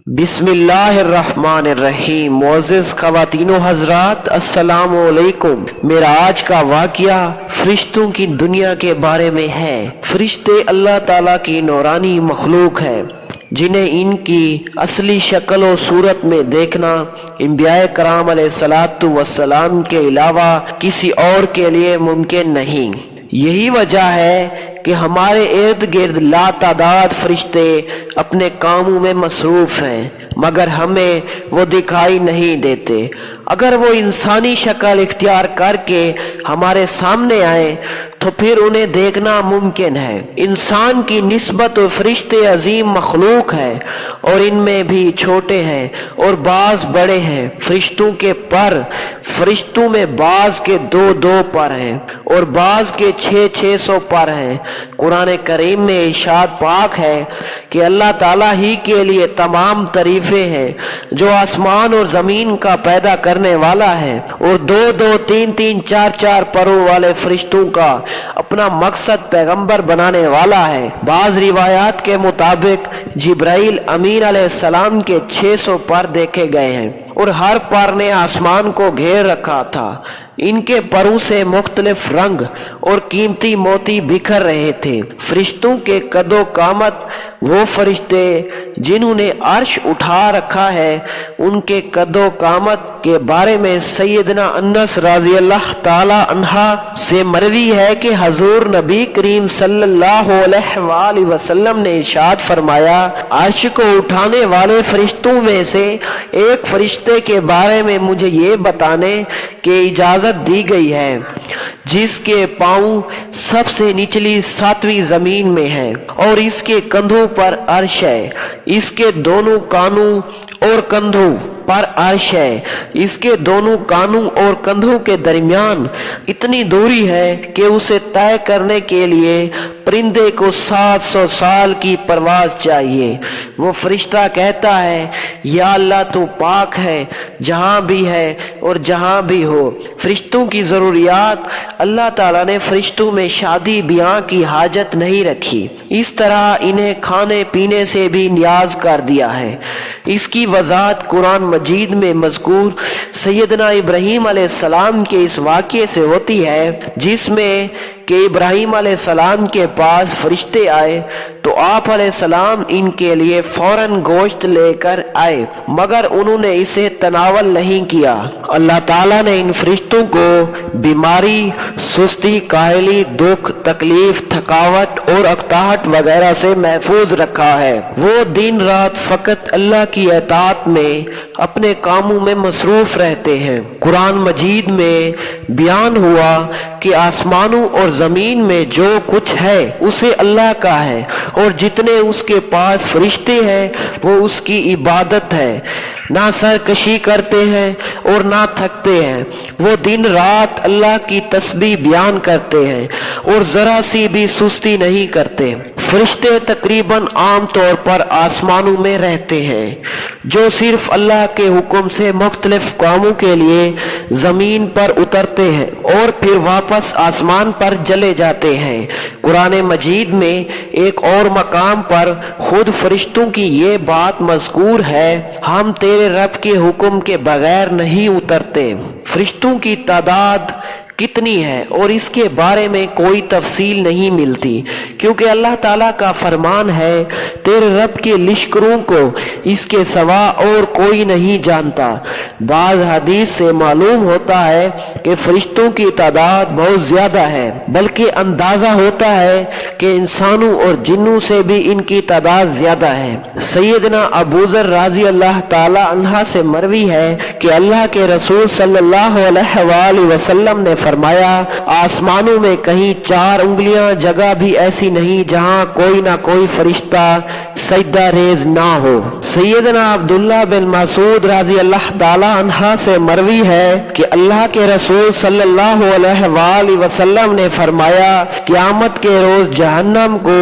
بسم اللہ الرحمن الرحیم۔ معزز خواتین و حضرات، السلام علیکم۔ میرا آج کا واقعہ فرشتوں کی دنیا کے بارے میں ہے۔ فرشتے اللہ تعالیٰ کی نورانی مخلوق ہے جنہیں ان کی اصلی شکل و صورت میں دیکھنا انبیاء کرام علیہ الصلاۃ والسلام کے علاوہ کسی اور کے لیے ممکن نہیں۔ یہی وجہ ہے کہ ہمارے ارد گرد لا تعداد فرشتے اپنے کاموں میں مصروف ہیں، مگر ہمیں وہ دکھائی نہیں دیتے۔ اگر وہ انسانی شکل اختیار کر کے ہمارے سامنے آئیں تو پھر انہیں دیکھنا ممکن ہے۔ انسان کی نسبت فرشتے عظیم مخلوق ہے اور ان میں بھی چھوٹے ہیں اور بعض بڑے ہیں۔ فرشتوں کے پر، فرشتوں میں بعض کے 2 پر ہیں اور بعض کے 600 پر ہیں۔ قرآن کریم میں ارشاد پاک ہے کہ اللہ تعالیٰ ہی کے لیے تمام تعریفیں ہیں جو آسمان اور زمین کا پیدا کرنے والا ہے اور 2 3 4 پروں والے فرشتوں کا اپنا مقصد پیغمبر بنانے والا ہے۔ بعض روایات کے مطابق جبرائیل امین علیہ السلام کے 600 پر دیکھے گئے ہیں اور ہر پر نے آسمان کو گھیر رکھا تھا۔ ان کے پروں سے مختلف رنگ اور قیمتی موتی بکھر رہے تھے۔ فرشتوں کے قد و قامت، وہ فرشتے جنہوں نے عرش اٹھا رکھا ہے، ان کے قد و قامت کے بارے میں سیدنا انس رضی اللہ تعالی عنہ سے مروی ہے کہ حضور نبی کریم صلی اللہ علیہ وآلہ وسلم نے ارشاد فرمایا، عرش کو اٹھانے والے فرشتوں میں سے ایک فرشتے کے بارے میں مجھے یہ بتانے کہ اجازت دی گئی ہے جس کے پاؤں سب سے نچلی 7ویں زمین میں ہے اور اس کے کندھوں پر عرش ہے، اس کے دونوں کانوں اور کندھوں پر عرش ہے، اس کے دونوں کانوں اور کندھوں کے درمیان اتنی دوری ہے کہ اسے طے کرنے کے لیے پرندے کو 700 سال کی پرواز چاہیے۔ وہ فرشتہ کہتا ہے، یا اللہ تو پاک ہے جہاں بھی ہے اور جہاں بھی ہو۔ فرشتوں کی ضروریات، اللہ تعالیٰ نے فرشتوں میں شادی بیاہ کی حاجت نہیں رکھی، اس طرح انہیں کھانے پینے سے بھی نیاز کر دیا ہے۔ اس کی وضاحت قرآن مجید میں مذکور سیدنا ابراہیم علیہ السلام کے اس واقعے سے ہوتی ہے جس میں کہ ابراہیم علیہ السلام کے پاس فرشتے آئے تو آپ علیہ السلام ان کے لیے فوراً گوشت لے کر آئے، مگر انہوں نے اسے تناول نہیں کیا۔ اللہ تعالیٰ نے ان فرشتوں کو بیماری، سستی، کاہلی، دکھ، تکلیف، تھکاوٹ اور اکتاہٹ وغیرہ سے محفوظ رکھا ہے۔ وہ دن رات فقط اللہ کی اطاعت میں اپنے کاموں میں مصروف رہتے ہیں۔ قرآن مجید میں بیان ہوا کہ آسمانوں اور زمین میں جو کچھ ہے اسے اللہ کا ہے اور جتنے اس کے پاس فرشتے ہیں وہ اس کی عبادت ہے، نہ سرکشی کرتے ہیں اور نہ تھکتے ہیں۔ وہ دن رات اللہ کی تسبیح بیان کرتے ہیں اور ذرا سی بھی سستی نہیں کرتے۔ فرشتے تقریباً عام طور پر آسمانوں میں رہتے ہیں جو صرف اللہ کے حکم سے مختلف کاموں کے لیے زمین پر اترتے ہیں اور پھر واپس آسمان پر چلے جاتے ہیں۔ قرآن مجید میں ایک اور مقام پر خود فرشتوں کی یہ بات مذکور ہے، ہم تیرے رب کے حکم کے بغیر نہیں اترتے۔ فرشتوں کی تعداد کتنی ہے اور اس کے بارے میں کوئی تفصیل نہیں ملتی، کیونکہ اللہ تعالیٰ کا فرمان ہے، تیرے رب کے لشکروں کو اس کے سوا اور کوئی نہیں جانتا۔ بعض حدیث سے معلوم ہوتا ہے کہ فرشتوں کی تعداد بہت زیادہ ہے، بلکہ اندازہ ہوتا ہے کہ انسانوں اور جنوں سے بھی ان کی تعداد زیادہ ہے۔ سیدنا ابو ذر رضی اللہ تعالی عنہ سے مروی ہے کہ اللہ کے رسول صلی اللہ علیہ وآلہ وسلم نے فرمایا، آسمانوں میں کہیں 4 انگلیاں جگہ بھی ایسی نہیں جہاں کوئی نہ کوئی فرشتہ سجدہ ریز نہ ہو۔ سیدنا عبداللہ بن مسعود رضی اللہ تعالی عنہ سے مروی ہے کہ اللہ کے رسول صلی اللہ علیہ وآلہ وسلم نے فرمایا، قیامت کے روز جہنم کو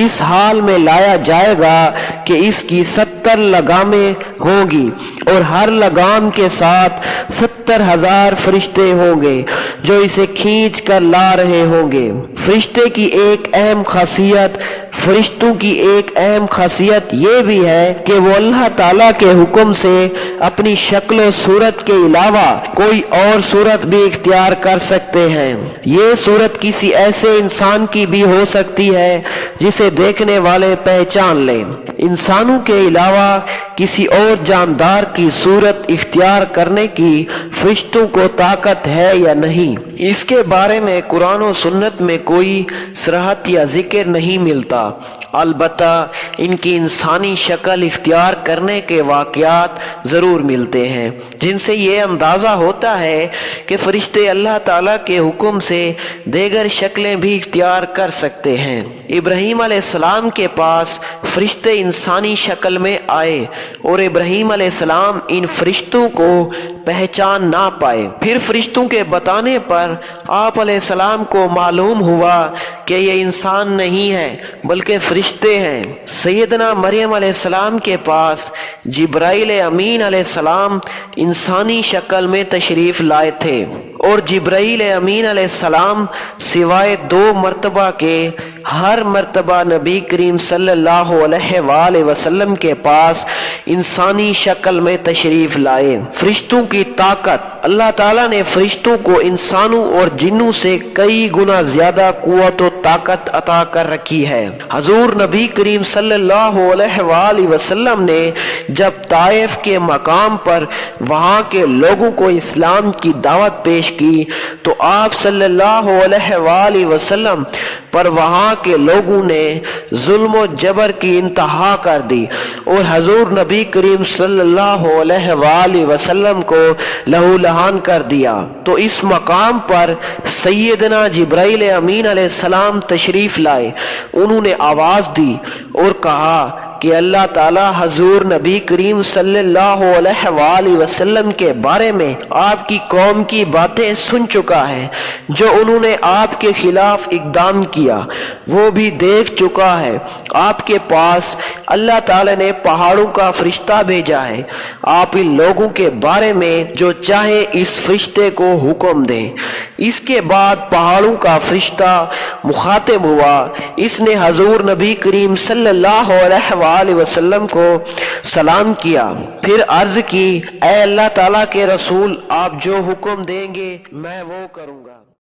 اس حال میں لایا جائے گا کہ اس کی 70 لگامیں ہوں گی اور ہر لگام کے ساتھ 70,000 فرشتے ہوں گے جو اسے کھینچ کر لا رہے ہوں گے۔ فرشتے کی ایک اہم خاصیت فرشتوں کی ایک اہم خاصیت یہ بھی ہے کہ وہ اللہ تعالیٰ کے حکم سے اپنی شکل و صورت کے علاوہ کوئی اور صورت بھی اختیار کر سکتے ہیں۔ یہ صورت کسی ایسے انسان کی بھی ہو سکتی ہے جسے دیکھنے والے پہچان لیں۔ انسانوں کے علاوہ کسی اور جاندار کی صورت اختیار کرنے کی فرشتوں کو طاقت ہے یا نہیں، اس کے بارے میں قرآن و سنت میں کوئی صراحت یا ذکر نہیں ملتا۔ البتہ ان کی انسانی شکل اختیار کرنے کے واقعات ضرور ملتے ہیں، جن سے یہ اندازہ ہوتا ہے کہ فرشتے اللہ تعالیٰ کے حکم سے دیگر شکلیں بھی اختیار کر سکتے ہیں۔ ابراہیم علیہ السلام کے پاس فرشتے انسانی شکل میں آئے اور ابراہیم علیہ السلام ان فرشتوں کو پہچان نہ پائے۔ پھر فرشتوں کے بتانے پر آپ علیہ السلام کو معلوم ہوا کہ یہ انسان نہیں ہے بلکہ فرشتے ہیں۔ سیدنا مریم علیہ السلام کے پاس جبرائیل امین علیہ السلام انسانی شکل میں تشریف لائے تھے، اور جبرائیل امین علیہ السلام سوائے 2 مرتبہ کے ہر مرتبہ نبی کریم صلی اللہ علیہ وآلہ وسلم کے پاس انسانی شکل میں تشریف لائے۔ فرشتوں کی طاقت، اللہ تعالیٰ نے فرشتوں کو انسانوں اور جنوں سے کئی گنا زیادہ قوت و طاقت عطا کر رکھی ہے۔ حضور نبی کریم صلی اللہ علیہ وآلہ وسلم نے جب طائف کے مقام پر وہاں کے لوگوں کو اسلام کی دعوت پیش کی تو آپ صلی اللہ علیہ وآلہ وسلم پر وہاں کے لوگوں نے ظلم و جبر کی انتہا کر دی اور حضور نبی کریم صلی اللہ علیہ وآلہ وسلم کو لہو لہان کر دیا۔ تو اس مقام پر سیدنا جبرائیل امین علیہ السلام تشریف لائے۔ انہوں نے آواز دی اور کہا کہ اللہ تعالیٰ حضور نبی کریم صلی اللہ علیہ وآلہ وسلم کے بارے میں آپ کی قوم کی باتیں سن چکا ہے، جو انہوں نے آپ کے خلاف اقدام کیا وہ بھی دیکھ چکا ہے۔ آپ کے پاس اللہ تعالیٰ نے پہاڑوں کا فرشتہ بھیجا ہے، آپ ان لوگوں کے بارے میں جو چاہے اس فرشتے کو حکم دیں۔ اس کے بعد پہاڑوں کا فرشتہ مخاطب ہوا، اس نے حضور نبی کریم صلی اللہ علیہ وآلہ وسلم کو سلام کیا، پھر عرض کی اے اللہ تعالیٰ کے رسول، آپ جو حکم دیں گے میں وہ کروں گا۔